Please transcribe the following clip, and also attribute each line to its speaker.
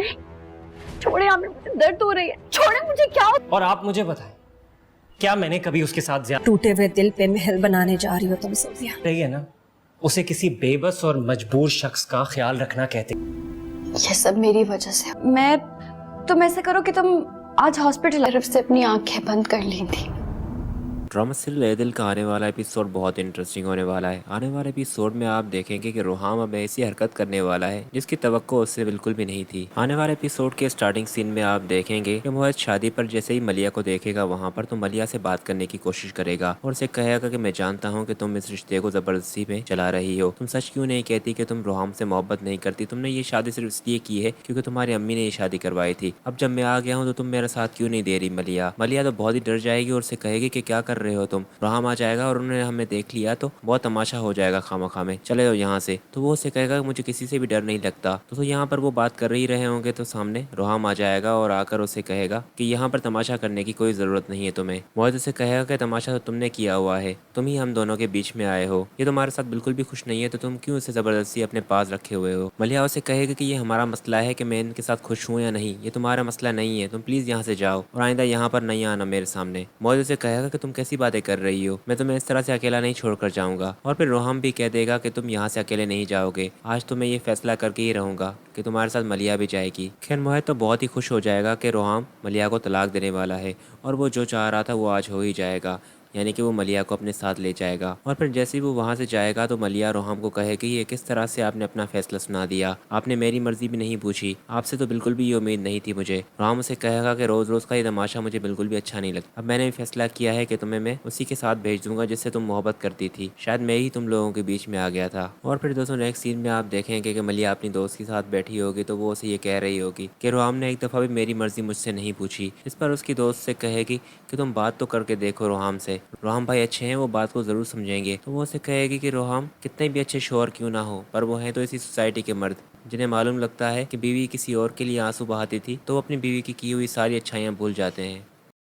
Speaker 1: नहीं, छोड़े आमिर, मुझे दर्द हो रही है, छोड़े मुझे। क्या
Speaker 2: और आप मुझे बताएं, क्या मैंने कभी उसके साथ ज्यादा
Speaker 1: टूटे हुए दिल पे महल बनाने जा रही हो तुम सोफिया।
Speaker 2: रही है ना? उसे किसी बेबस और मजबूर शख्स का ख्याल रखना कहते।
Speaker 3: ये सब मेरी वजह से। तुम ऐसे करो कि तुम आज हॉस्पिटल तरफ से अपनी आंखें बंद कर ली थी।
Speaker 4: ड्रामा सीरियल ए दिल का आने वाला एपिसोड बहुत इंटरेस्टिंग होने वाला है। आने वाले एपिसोड में आप देखेंगे कि रोहाम अब ऐसी हरकत करने वाला है जिसकी तवक्को उससे बिल्कुल भी नहीं थी। आने वाले एपिसोड के स्टार्टिंग सीन में आप देखेंगे कि मोहित शादी पर जैसे ही मलिया को देखेगा वहाँ पर तो मलिया से बात करने की कोशिश करेगा और उसे कहेगा कि मैं जानता हूँ कि तुम इस रिश्ते को जबरदस्ती में चला रही हो। तुम सच क्यों नहीं कहती कि तुम रोहाम से मोहब्बत नहीं करती? तुमने ये शादी सिर्फ इसलिए की है क्योंकि तुम्हारी अम्मी ने ये शादी करवाई थी। अब जब मैं आ गया हूँ तो तुम मेरा साथ क्यों नहीं दे रही? मलिया तो बहुत ही डर जाएगी और उसे कहेगी कि क्या कर रहे हो तुम। रोहाम आ जाएगा और उन्होंने हमें देख लिया तो बहुत तमाशा हो जाएगा, खामा में चले जाओ यहाँ से। तो वो उसे कहेगा मुझे किसी से भी डर नहीं लगता। तो यहाँ पर वो बात कर ही रहे होंगे तो सामने रोहाम आ जाएगा और आकर उसे कहेगा कि यहाँ पर तमाशा करने की कोई जरूरत नहीं है तुम्हें। मोहित उसे कहेगा कि तमाशा तो तुमने किया हुआ है, तुम ही हम दोनों के बीच में आए हो, ये तुम्हारे साथ बिल्कुल भी खुश नहीं है तो तुम क्यों उसे जबरदस्ती अपने पास रखे हुए हो। मलिया उसे कहेगा कि ये हमारा मसला है कि मैं इनके साथ खुश हूँ या नहीं, ये तुम्हारा मसला नहीं है, तुम प्लीज यहाँ से जाओ और आइंदा यहाँ पर नहीं आना मेरे सामने। मोहित उसे कहेगा कि तुम कैसी बातें कर रही हो, मैं तुम्हें इस तरह से अकेला नहीं छोड़कर जाऊंगा। और फिर रोहम भी कह देगा कि तुम यहाँ से अकेले नहीं जाओगे, आज तो मैं ये फैसला करके ही रहूंगा कि तुम्हारे साथ मलिया भी जाएगी। खैर मोहित तो बहुत ही खुश हो जाएगा कि रोहम मलिया को तलाक देने वाला है और वो जो चाह रहा था वो आज हो ही जाएगा, यानी कि वो मलिया को अपने साथ ले जाएगा। और फिर जैसे ही वो वहाँ से जाएगा तो मलिया रोहम को कहेगी ये किस तरह से आपने अपना फैसला सुना दिया, आपने मेरी मर्जी भी नहीं पूछी, आपसे तो बिल्कुल भी ये उम्मीद नहीं थी मुझे। रोहम उसे कहेगा कि रोज़ रोज़ का ये तमाशा मुझे बिल्कुल भी अच्छा नहीं लगता, अब मैंने फैसला किया है कि तुम्हें मैं उसी के साथ भेज दूंगा जिससे तुम मोहब्बत करती थी, शायद मैं ही तुम लोगों के बीच में आ गया था। और फिर दोस्तों नेक्स्ट सीन में आप देखेंगे कि मलिया अपनी दोस्त के साथ बैठी होगी तो वो उसे ये कह रही होगी कि रोहम ने एक दफ़ा भी मेरी मर्जी मुझसे नहीं पूछी। इस पर उसकी दोस्त से कहेगी कि तुम बात तो करके देखो रोहम से, रोहम भाई अच्छे हैं, वो बात को जरूर समझेंगे। तो वो उसे कहेगी कि रोहम कितने भी अच्छे शोहर क्यों ना हो पर वो हैं तो इसी सोसाइटी के मर्द जिन्हें मालूम लगता है कि बीवी किसी और के लिए आंसू बहाती थी तो वो अपनी बीवी की हुई सारी अच्छाइयाँ भूल जाते हैं।